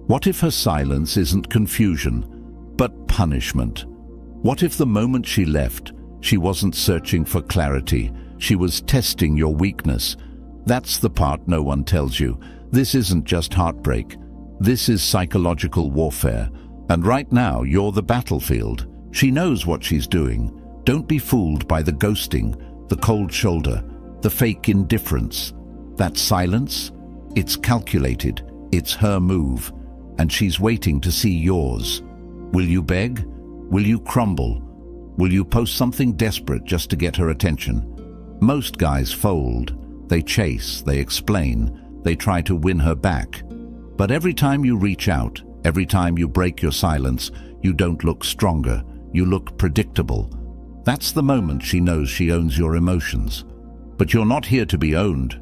What if her silence isn't confusion, but punishment? What if the moment she left, she wasn't searching for clarity, she was testing your weakness? That's the part no one tells you. This isn't just heartbreak. This is psychological warfare. And right now, you're the battlefield. She knows what she's doing. Don't be fooled by the ghosting, the cold shoulder, the fake indifference. That silence, it's calculated. It's her move. And she's waiting to see yours. Will you beg? Will you crumble? Will you post something desperate just to get her attention? Most guys fold. They chase, they explain, they try to win her back. But every time you reach out, every time you break your silence, you don't look stronger, you look predictable. That's the moment she knows she owns your emotions. But you're not here to be owned.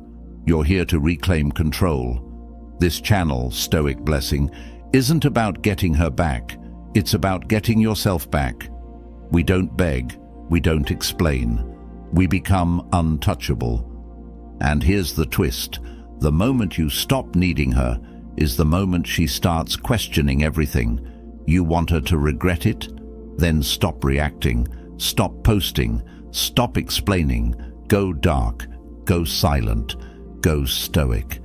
You're here to reclaim control. This channel, Stoic Blessing, isn't about getting her back. It's about getting yourself back. We don't beg. We don't explain. We become untouchable. And here's the twist. The moment you stop needing her is the moment she starts questioning everything. You want her to regret it? Then stop reacting. Stop posting. Stop explaining. Go dark. Go silent. Go stoic.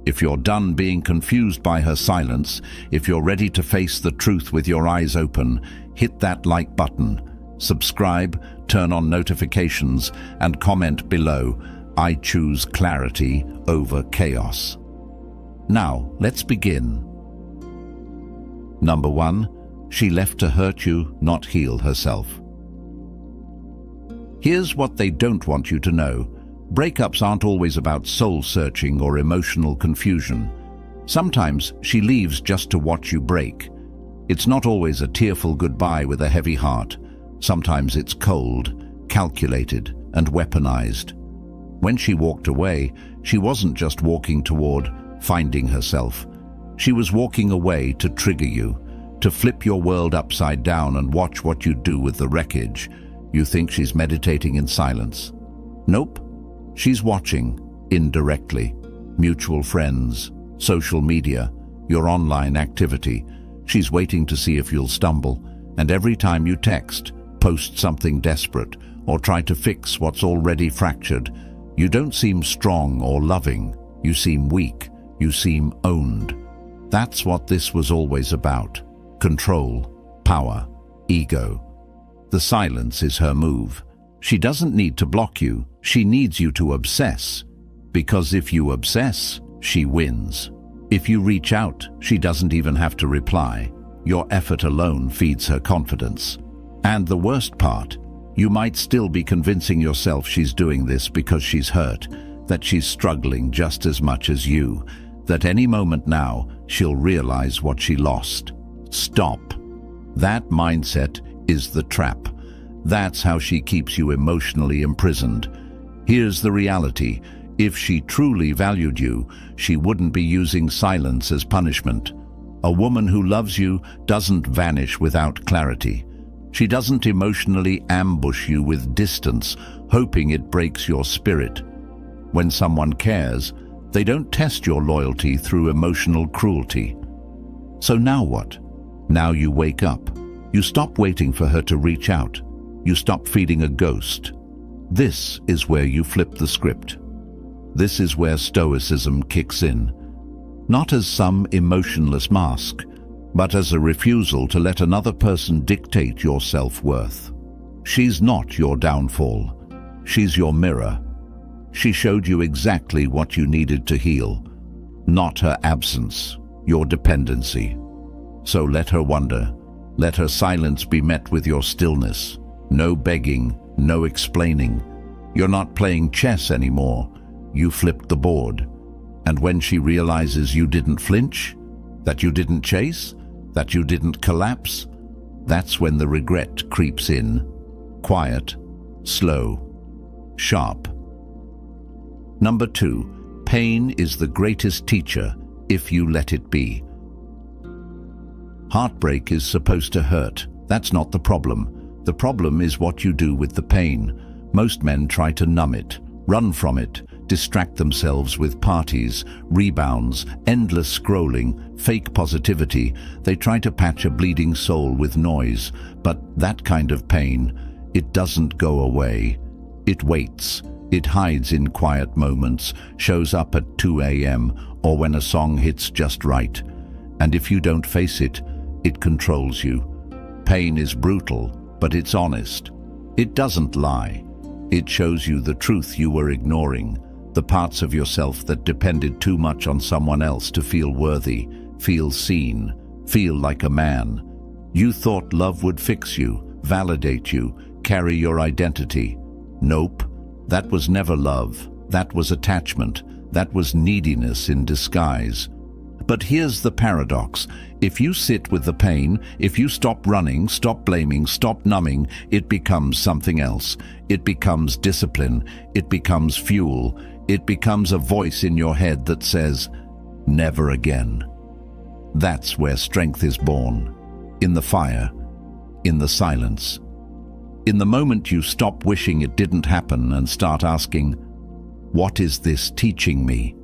If you're done being confused by her silence, if you're ready to face the truth with your eyes open, hit that like button, subscribe, turn on notifications, and comment below. I choose clarity over chaos. Now, let's begin. Number 1, she left to hurt you, not heal herself. Here's what they don't want you to know. Breakups aren't always about soul-searching or emotional confusion. Sometimes she leaves just to watch you break. It's not always a tearful goodbye with a heavy heart. Sometimes it's cold, calculated, and weaponized. When she walked away, she wasn't just walking toward finding herself. She was walking away to trigger you, to flip your world upside down and watch what you do with the wreckage. You think she's meditating in silence. Nope. She's watching, indirectly. Mutual friends, social media, your online activity. She's waiting to see if you'll stumble, and every time you text, post something desperate, or try to fix what's already fractured, you don't seem strong or loving. You seem weak. You seem owned. That's what this was always about. Control, power, ego. The silence is her move. She doesn't need to block you. She needs you to obsess. Because if you obsess, she wins. If you reach out, she doesn't even have to reply. Your effort alone feeds her confidence. And the worst part, you might still be convincing yourself she's doing this because she's hurt, that she's struggling just as much as you, that any moment now she'll realize what she lost. Stop. That mindset is the trap. That's how she keeps you emotionally imprisoned. Here's the reality. If she truly valued you, she wouldn't be using silence as punishment. A woman who loves you doesn't vanish without clarity. She doesn't emotionally ambush you with distance, hoping it breaks your spirit. When someone cares, they don't test your loyalty through emotional cruelty. So now what? Now you wake up. You stop waiting for her to reach out. You stop feeding a ghost. This is where you flip the script. This is where stoicism kicks in. Not as some emotionless mask, but as a refusal to let another person dictate your self-worth. She's not your downfall. She's your mirror. She showed you exactly what you needed to heal, not her absence, your dependency. So let her wonder. Let her silence be met with your stillness. No begging, no explaining. You're not playing chess anymore. You flipped the board. And when she realizes you didn't flinch, that you didn't chase, that you didn't collapse, that's when the regret creeps in. Quiet, slow, sharp. Number 2, pain is the greatest teacher if you let it be. Heartbreak is supposed to hurt. That's not the problem. The problem is what you do with the pain. Most men try to numb it, run from it, distract themselves with parties, rebounds, endless scrolling, fake positivity. They try to patch a bleeding soul with noise, but that kind of pain, it doesn't go away. It waits. It hides in quiet moments, shows up at 2 a.m. or when a song hits just right. And if you don't face it, it controls you. Pain is brutal, but it's honest. It doesn't lie. It shows you the truth you were ignoring, the parts of yourself that depended too much on someone else to feel worthy, feel seen, feel like a man. You thought love would fix you, validate you, carry your identity. Nope, that was never love. That was attachment. That was neediness in disguise. But here's the paradox. If you sit with the pain, if you stop running, stop blaming, stop numbing, it becomes something else. It becomes discipline. It becomes fuel. It becomes a voice in your head that says, never again. That's where strength is born. In the fire. In the silence. In the moment you stop wishing it didn't happen and start asking, what is this teaching me?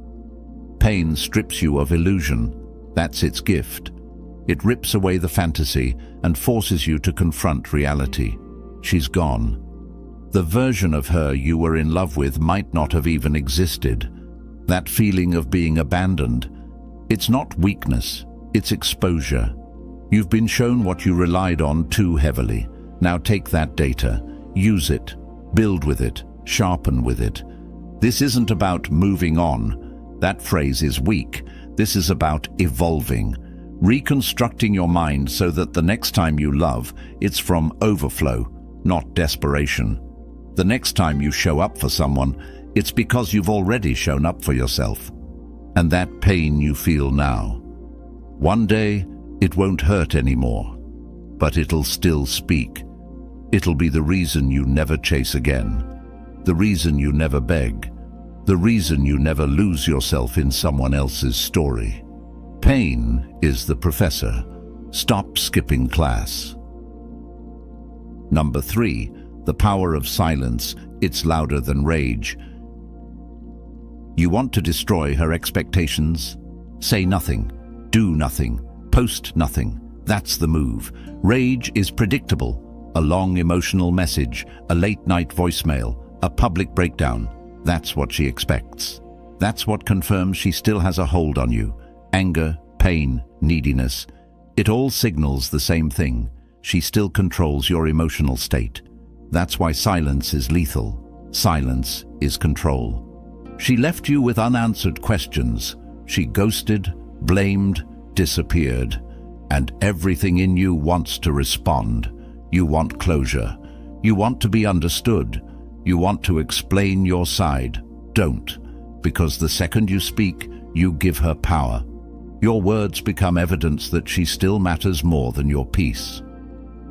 Pain strips you of illusion. That's its gift. It rips away the fantasy and forces you to confront reality. She's gone. The version of her you were in love with might not have even existed. That feeling of being abandoned, it's not weakness, it's exposure. You've been shown what you relied on too heavily. Now take that data, use it, build with it, sharpen with it. This isn't about moving on. That phrase is weak. This is about evolving, reconstructing your mind so that the next time you love, it's from overflow, not desperation. The next time you show up for someone, it's because you've already shown up for yourself. And that pain you feel now, one day it won't hurt anymore, but it'll still speak. It'll be the reason you never chase again, the reason you never beg, the reason you never lose yourself in someone else's story. Pain is the professor. Stop skipping class. Number 3, the power of silence. It's louder than rage. You want to destroy her expectations? Say nothing, do nothing, post nothing. That's the move. Rage is predictable. A long emotional message, a late-night voicemail, a public breakdown. That's what she expects. That's what confirms she still has a hold on you. Anger, pain, neediness. It all signals the same thing. She still controls your emotional state. That's why silence is lethal. Silence is control. She left you with unanswered questions. She ghosted, blamed, disappeared. And everything in you wants to respond. You want closure. You want to be understood. You want to explain your side. Don't, because the second you speak, you give her power. Your words become evidence that she still matters more than your peace.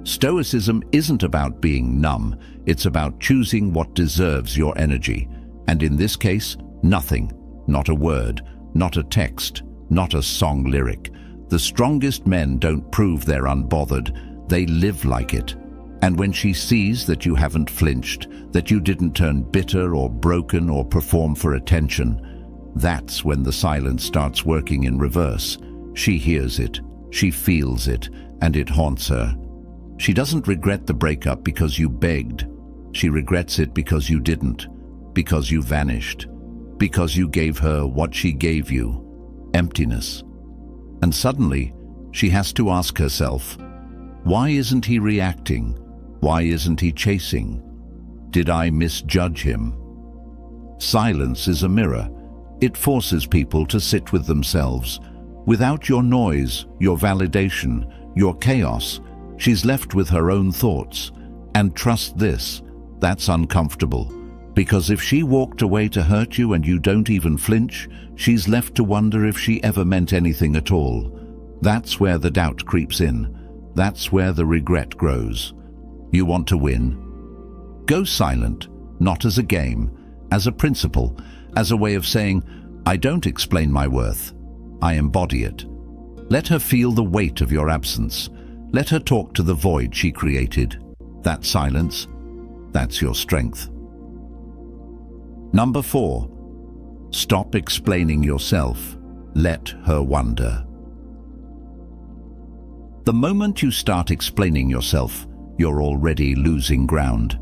Stoicism isn't about being numb. It's about choosing what deserves your energy. And in this case, nothing. Not a word, not a text, not a song lyric. The strongest men don't prove they're unbothered. They live like it. And when she sees that you haven't flinched, that you didn't turn bitter or broken or perform for attention, that's when the silence starts working in reverse. She hears it, she feels it, and it haunts her. She doesn't regret the breakup because you begged. She regrets it because you didn't, because you vanished, because you gave her what she gave you, emptiness. And suddenly, she has to ask herself, why isn't he reacting? Why isn't he chasing? Did I misjudge him? Silence is a mirror. It forces people to sit with themselves. Without your noise, your validation, your chaos, she's left with her own thoughts. And trust this, that's uncomfortable. Because if she walked away to hurt you and you don't even flinch, she's left to wonder if she ever meant anything at all. That's where the doubt creeps in. That's where the regret grows. You want to win? Go silent, not as a game, as a principle, as a way of saying, I don't explain my worth. I embody it. Let her feel the weight of your absence. Let her talk to the void she created. That silence, that's your strength. Number 4, Stop explaining yourself. Let her wonder. The moment you start explaining yourself, you're already losing ground.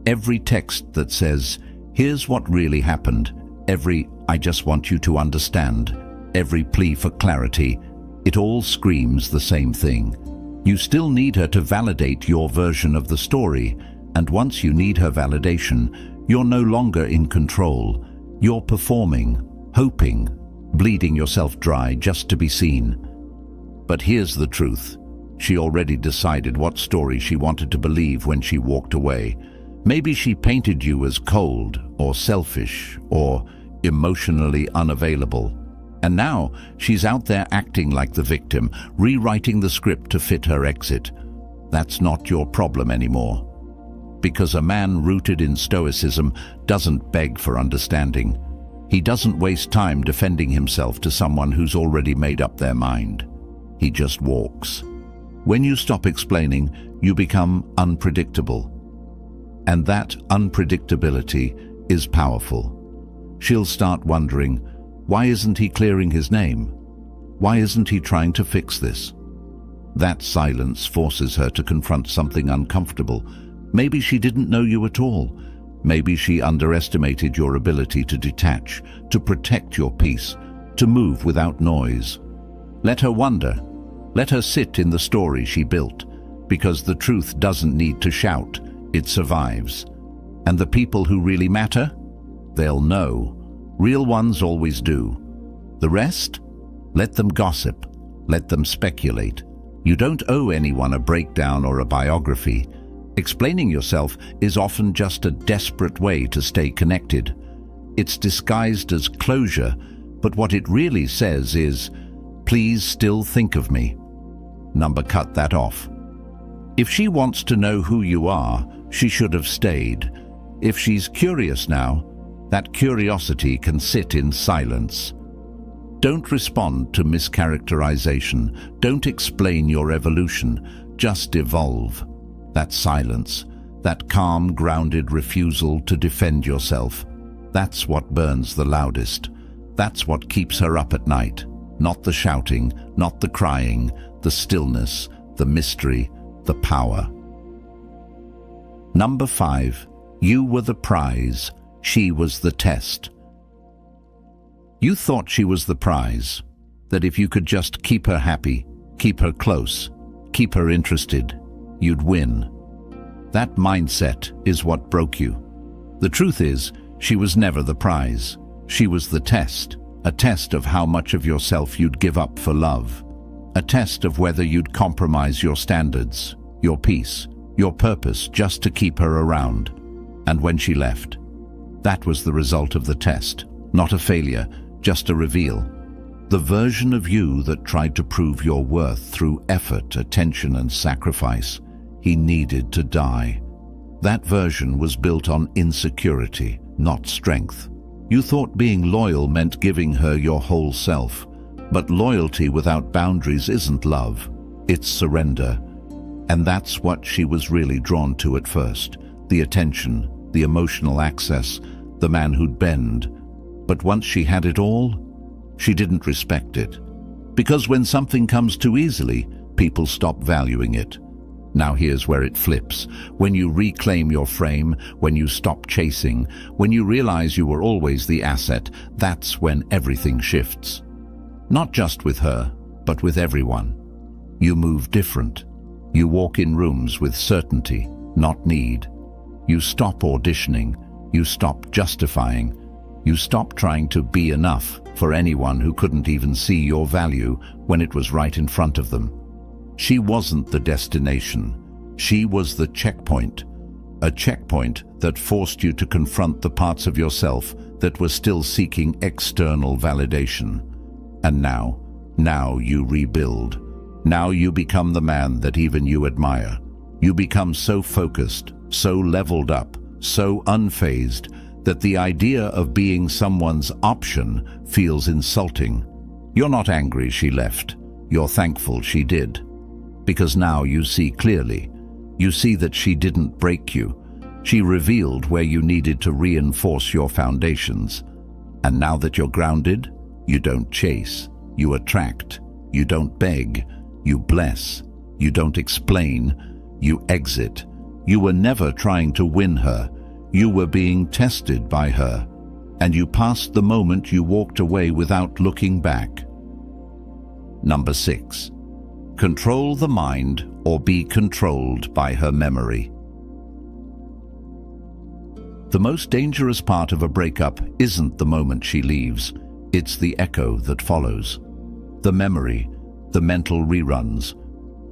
Every text that says, "Here's what really happened," every "I just want you to understand," every plea for clarity, it all screams the same thing. You still need her to validate your version of the story, and once you need her validation, you're no longer in control. You're performing, hoping, bleeding yourself dry just to be seen. But here's the truth. She already decided what story she wanted to believe when she walked away. Maybe she painted you as cold, or selfish, or emotionally unavailable. And now she's out there acting like the victim, rewriting the script to fit her exit. That's not your problem anymore. Because a man rooted in stoicism doesn't beg for understanding. He doesn't waste time defending himself to someone who's already made up their mind. He just walks. When you stop explaining, you become unpredictable. And that unpredictability is powerful. She'll start wondering, why isn't he clearing his name? Why isn't he trying to fix this? That silence forces her to confront something uncomfortable. Maybe she didn't know you at all. Maybe she underestimated your ability to detach, to protect your peace, to move without noise. Let her wonder. Let her sit in the story she built, because the truth doesn't need to shout, it survives. And the people who really matter? They'll know. Real ones always do. The rest? Let them gossip. Let them speculate. You don't owe anyone a breakdown or a biography. Explaining yourself is often just a desperate way to stay connected. It's disguised as closure, but what it really says is, "Please still think of me." Cut that off. If she wants to know who you are, she should have stayed. If she's curious now, that curiosity can sit in silence. Don't respond to mischaracterization. Don't explain your evolution. Just evolve. That silence, that calm, grounded refusal to defend yourself, that's what burns the loudest. That's what keeps her up at night. Not the shouting, not the crying, the stillness, the mystery, the power. 5. You were the prize. She was the test. You thought she was the prize, that if you could just keep her happy, keep her close, keep her interested, you'd win. That mindset is what broke you. The truth is, she was never the prize. She was the test, a test of how much of yourself you'd give up for love, a test of whether you'd compromise your standards, your peace, your purpose just to keep her around. And when she left, that was the result of the test, not a failure, just a reveal. The version of you that tried to prove your worth through effort, attention, and sacrifice, he needed to die. That version was built on insecurity, not strength. You thought being loyal meant giving her your whole self, but loyalty without boundaries isn't love, it's surrender. And that's what she was really drawn to at first, the attention, the emotional access, the man who'd bend. But once she had it all, she didn't respect it. Because when something comes too easily, people stop valuing it. Now here's where it flips. When you reclaim your frame, when you stop chasing, when you realize you were always the asset, that's when everything shifts. Not just with her, but with everyone. You move different. You walk in rooms with certainty, not need. You stop auditioning. You stop justifying. You stop trying to be enough for anyone who couldn't even see your value when it was right in front of them. She wasn't the destination. She was the checkpoint. A checkpoint that forced you to confront the parts of yourself that were still seeking external validation. And now you rebuild. Now you become the man that even you admire. You become so focused, so leveled up, so unfazed, that the idea of being someone's option feels insulting. You're not angry she left. You're thankful she did. Because now you see clearly. You see that she didn't break you. She revealed where you needed to reinforce your foundations. And now that you're grounded, you don't chase, you attract, you don't beg, you bless, you don't explain, you exit. You were never trying to win her, you were being tested by her, and you passed the moment you walked away without looking back. Number 6. Control the mind or be controlled by her memory. The most dangerous part of a breakup isn't the moment she leaves, it's the echo that follows. The memory, the mental reruns.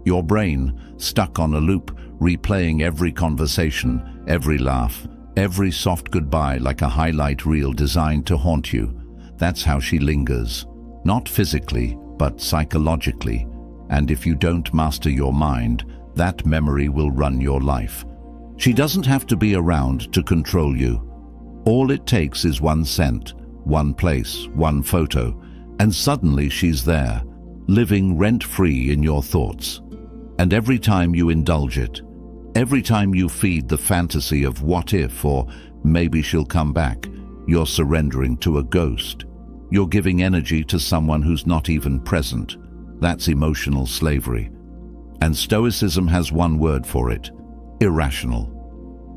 Your brain, stuck on a loop, replaying every conversation, every laugh, every soft goodbye like a highlight reel designed to haunt you. That's how she lingers. Not physically, but psychologically. And if you don't master your mind, that memory will run your life. She doesn't have to be around to control you. All it takes is one scent, one place, one photo, and suddenly she's there, living rent-free in your thoughts. And every time you indulge it, every time you feed the fantasy of what if or maybe she'll come back, you're surrendering to a ghost. You're giving energy to someone who's not even present. That's emotional slavery. And Stoicism has one word for it: irrational.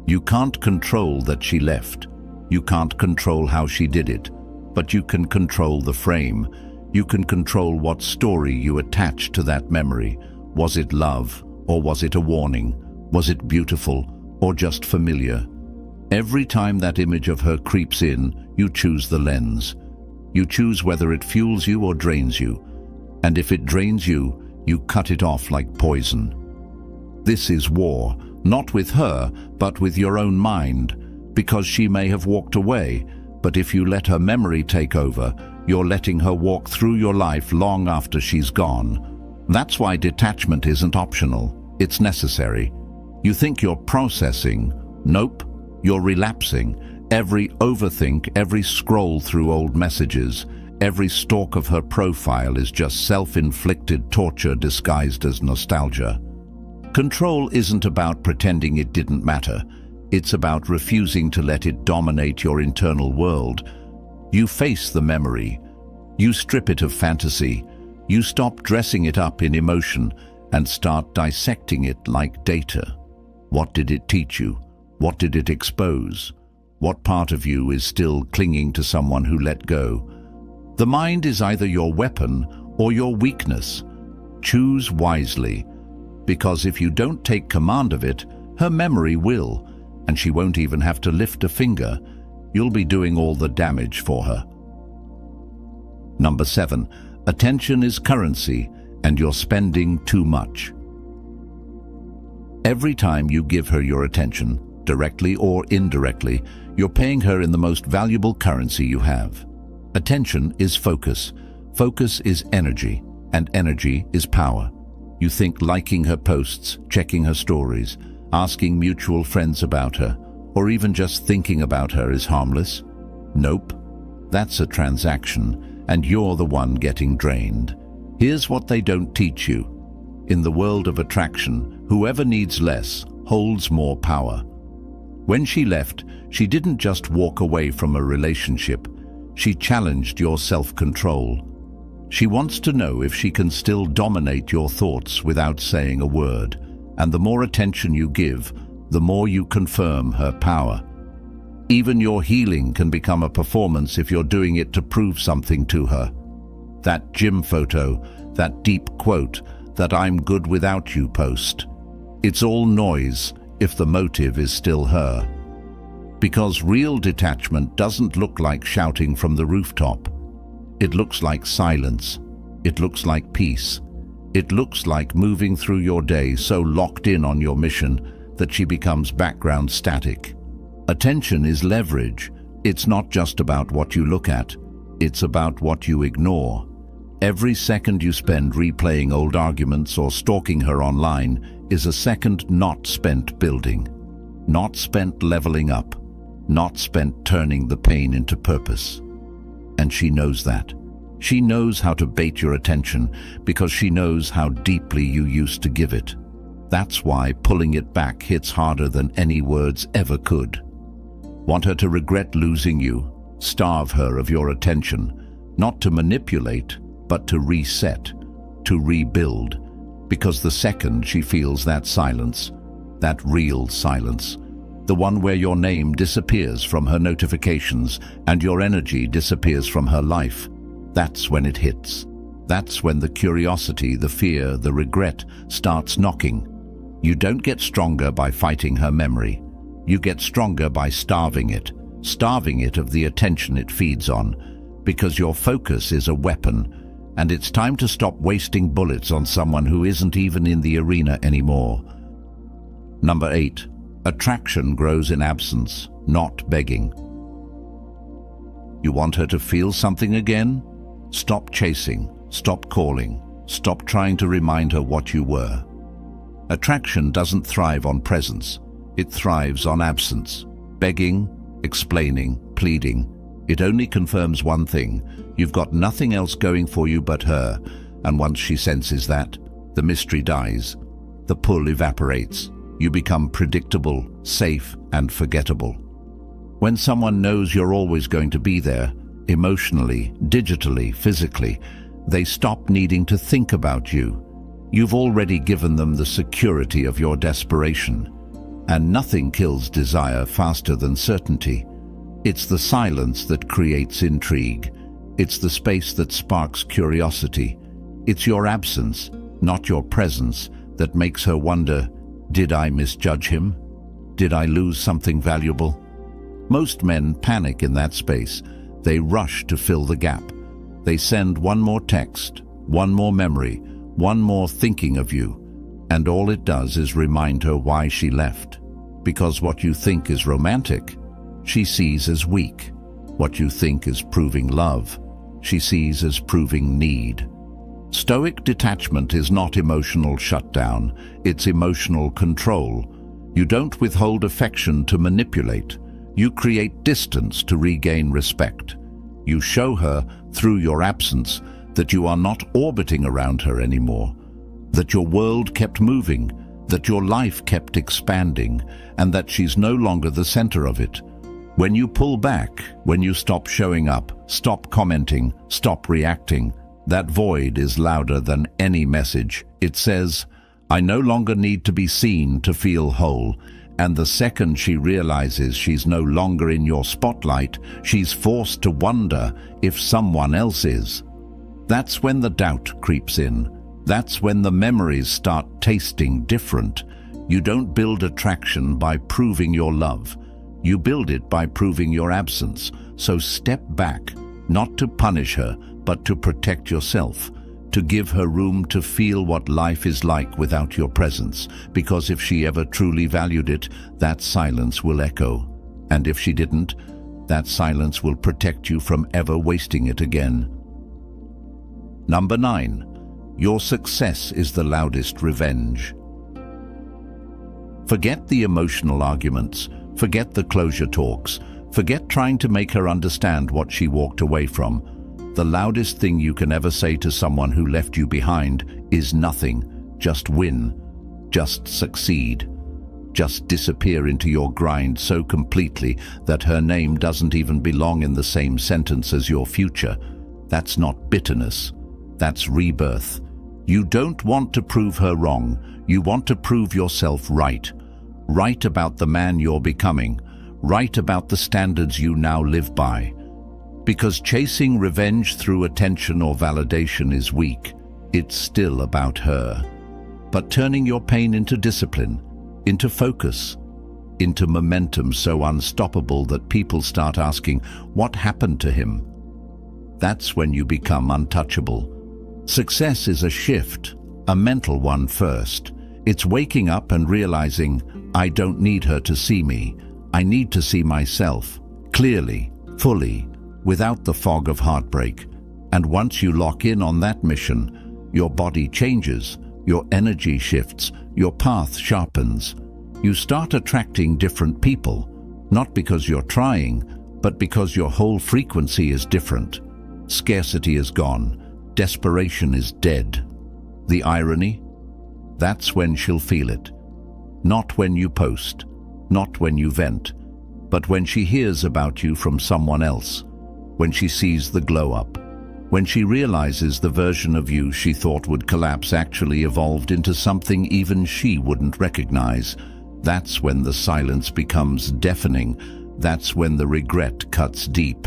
You can't control that she left. You can't control how she did it, but you can control the frame. You can control what story you attach to that memory. Was it love, or was it a warning? Was it beautiful, or just familiar? Every time that image of her creeps in, you choose the lens. You choose whether it fuels you or drains you. And if it drains you, you cut it off like poison. This is war, not with her, but with your own mind, because she may have walked away, but if you let her memory take over, you're letting her walk through your life long after she's gone. That's why detachment isn't optional, it's necessary. You think you're processing. Nope, you're relapsing. Every overthink, every scroll through old messages, every stalk of her profile is just self-inflicted torture disguised as nostalgia. Control isn't about pretending it didn't matter. It's about refusing to let it dominate your internal world. You face the memory. You strip it of fantasy. You stop dressing it up in emotion and start dissecting it like data. What did it teach you? What did it expose? What part of you is still clinging to someone who let go? The mind is either your weapon or your weakness. Choose wisely, because if you don't take command of it, her memory will, and she won't even have to lift a finger. You'll be doing all the damage for her. Number 7. Attention is currency, and you're spending too much. Every time you give her your attention, directly or indirectly, you're paying her in the most valuable currency you have. Attention is focus. Focus is energy, and energy is power. You think liking her posts, checking her stories, asking mutual friends about her, or even just thinking about her is harmless? Nope. That's a transaction, and you're the one getting drained. Here's what they don't teach you. In the world of attraction, whoever needs less holds more power. When she left, she didn't just walk away from a relationship. She challenged your self-control. She wants to know if she can still dominate your thoughts without saying a word. And the more attention you give, the more you confirm her power. Even your healing can become a performance if you're doing it to prove something to her. That gym photo, that deep quote, that "I'm good without you" post. It's all noise if the motive is still her. Because real detachment doesn't look like shouting from the rooftop. It looks like silence. It looks like peace. It looks like moving through your day so locked in on your mission that she becomes background static. Attention is leverage. It's not just about what you look at. It's about what you ignore. Every second you spend replaying old arguments or stalking her online is a second not spent building, not spent leveling up, not spent turning the pain into purpose. And she knows that. She knows how to bait your attention because she knows how deeply you used to give it. That's why pulling it back hits harder than any words ever could. Want her to regret losing you? Starve her of your attention, not to manipulate, but to reset, to rebuild. Because the second she feels that silence, that real silence, the one where your name disappears from her notifications and your energy disappears from her life, that's when it hits. That's when the curiosity, the fear, the regret starts knocking. You don't get stronger by fighting her memory. You get stronger by starving it of the attention it feeds on, because your focus is a weapon, and it's time to stop wasting bullets on someone who isn't even in the arena anymore. Number 8. Attraction grows in absence, not begging. You want her to feel something again? Stop chasing, stop calling, stop trying to remind her what you were. Attraction doesn't thrive on presence, it thrives on absence. Begging, explaining, pleading, it only confirms one thing: you've got nothing else going for you but her, and once she senses that, the mystery dies, the pull evaporates. You become predictable, safe, and forgettable. When someone knows you're always going to be there, emotionally, digitally, physically, they stop needing to think about you. You've already given them the security of your desperation. And nothing kills desire faster than certainty. It's the silence that creates intrigue. It's the space that sparks curiosity. It's your absence, not your presence, that makes her wonder, did I misjudge him? Did I lose something valuable? Most men panic in that space. They rush to fill the gap. They send one more text, one more memory, one more thinking of you, and all it does is remind her why she left. Because what you think is romantic, she sees as weak. What you think is proving love, she sees as proving need. Stoic detachment is not emotional shutdown, it's emotional control. You don't withhold affection to manipulate. You create distance to regain respect. You show her, through your absence, that you are not orbiting around her anymore, that your world kept moving, that your life kept expanding, and that she's no longer the center of it. When you pull back, when you stop showing up, stop commenting, stop reacting, that void is louder than any message. It says, I no longer need to be seen to feel whole. And the second she realizes she's no longer in your spotlight, she's forced to wonder if someone else is. That's when the doubt creeps in. That's when the memories start tasting different. You don't build attraction by proving your love. You build it by proving your absence. So step back, not to punish her, but to protect yourself, to give her room to feel what life is like without your presence, because if she ever truly valued it, that silence will echo. And if she didn't, that silence will protect you from ever wasting it again. Number 9. Your success is the loudest revenge. Forget the emotional arguments, forget the closure talks, forget trying to make her understand what she walked away from. The loudest thing you can ever say to someone who left you behind is nothing. Just win. Just succeed. Just disappear into your grind so completely that her name doesn't even belong in the same sentence as your future. That's not bitterness. That's rebirth. You don't want to prove her wrong. You want to prove yourself right. Right about the man you're becoming. Right about the standards you now live by. Because chasing revenge through attention or validation is weak. It's still about her. But turning your pain into discipline, into focus, into momentum so unstoppable that people start asking, what happened to him? That's when you become untouchable. Success is a shift, a mental one first. It's waking up and realizing, I don't need her to see me. I need to see myself, clearly, fully, without the fog of heartbreak. And once you lock in on that mission, your body changes, your energy shifts, your path sharpens. You start attracting different people, not because you're trying, but because your whole frequency is different. Scarcity is gone. Desperation is dead. The irony? That's when she'll feel it. Not when you post, not when you vent, But when she hears about you from someone else, when she sees the glow-up, when she realizes the version of you she thought would collapse actually evolved into something even she wouldn't recognize, that's when the silence becomes deafening. That's when the regret cuts deep.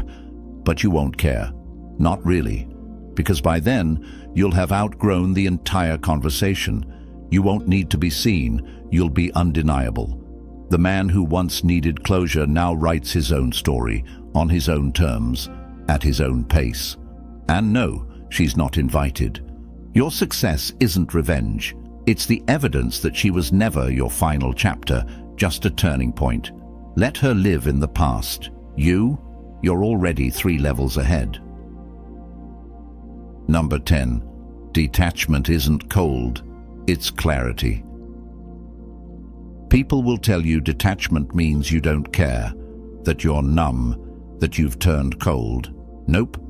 But you won't care. Not really. Because by then, you'll have outgrown the entire conversation. You won't need to be seen. You'll be undeniable. The man who once needed closure now writes his own story, on his own terms, at his own pace. And no, she's not invited. Your success isn't revenge. It's the evidence that she was never your final chapter, just a turning point. Let her live in the past. You're already 3 levels ahead. Number 10. Detachment isn't cold, it's clarity. People will tell you detachment means you don't care, that you're numb, that you've turned cold. Nope.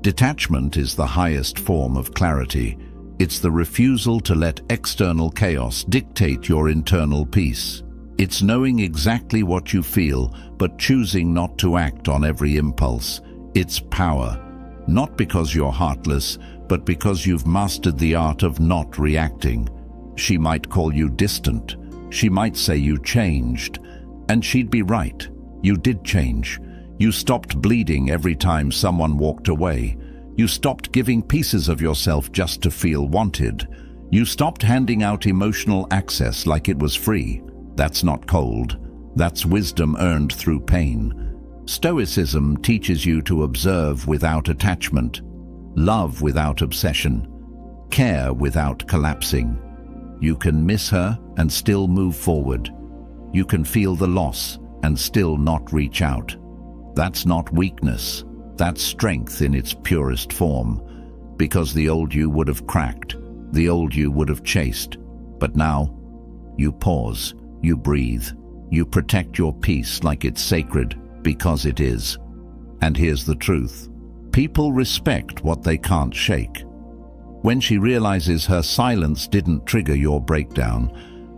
Detachment is the highest form of clarity. It's the refusal to let external chaos dictate your internal peace. It's knowing exactly what you feel, but choosing not to act on every impulse. It's power. Not because you're heartless, but because you've mastered the art of not reacting. She might call you distant. She might say you changed. And she'd be right. You did change. You stopped bleeding every time someone walked away. You stopped giving pieces of yourself just to feel wanted. You stopped handing out emotional access like it was free. That's not cold. That's wisdom earned through pain. Stoicism teaches you to observe without attachment, love without obsession, care without collapsing. You can miss her and still move forward. You can feel the loss and still not reach out. That's not weakness. That's strength in its purest form. Because the old you would have cracked, the old you would have chased. But now, you pause, you breathe, you protect your peace like it's sacred, because it is. And here's the truth. People respect what they can't shake. When she realizes her silence didn't trigger your breakdown,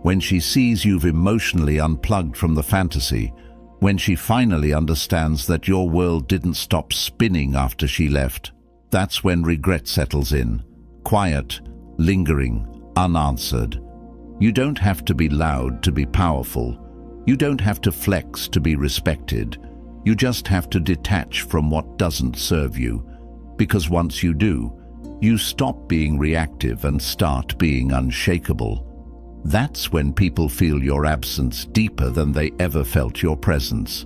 when she sees you've emotionally unplugged from the fantasy, when she finally understands that your world didn't stop spinning after she left, that's when regret settles in. Quiet, lingering, unanswered. You don't have to be loud to be powerful. You don't have to flex to be respected. You just have to detach from what doesn't serve you. Because once you do, you stop being reactive and start being unshakable. That's when people feel your absence deeper than they ever felt your presence.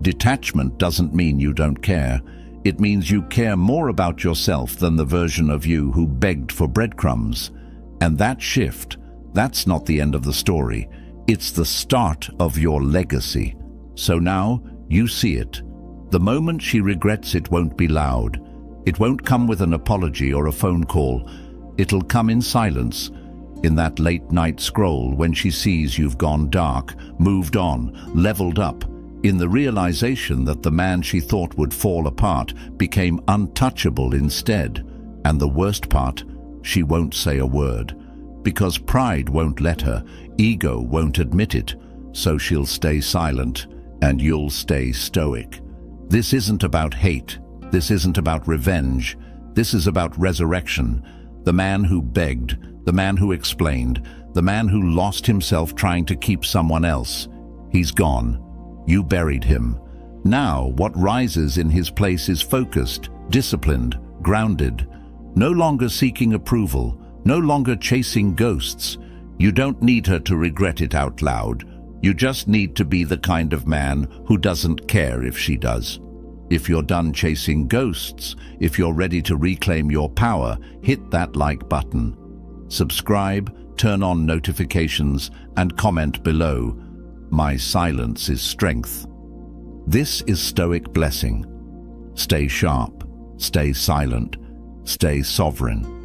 Detachment doesn't mean you don't care. It means you care more about yourself than the version of you who begged for breadcrumbs. And that shift, that's not the end of the story. It's the start of your legacy. So now, you see it. The moment she regrets it won't be loud. It won't come with an apology or a phone call. It'll come in silence. In that late-night scroll when she sees you've gone dark, moved on, leveled up, in the realization that the man she thought would fall apart became untouchable instead. And the worst part, she won't say a word. Because pride won't let her, ego won't admit it, so she'll stay silent, and you'll stay stoic. This isn't about hate. This isn't about revenge. This is about resurrection. The man who begged, the man who explained, the man who lost himself trying to keep someone else. He's gone. You buried him. Now what rises in his place is focused, disciplined, grounded. No longer seeking approval, no longer chasing ghosts. You don't need her to regret it out loud. You just need to be the kind of man who doesn't care if she does. If you're done chasing ghosts, if you're ready to reclaim your power, hit that like button. Subscribe, turn on notifications, and comment below. My silence is strength. This is Stoic Blessing. Stay sharp, stay silent, stay sovereign.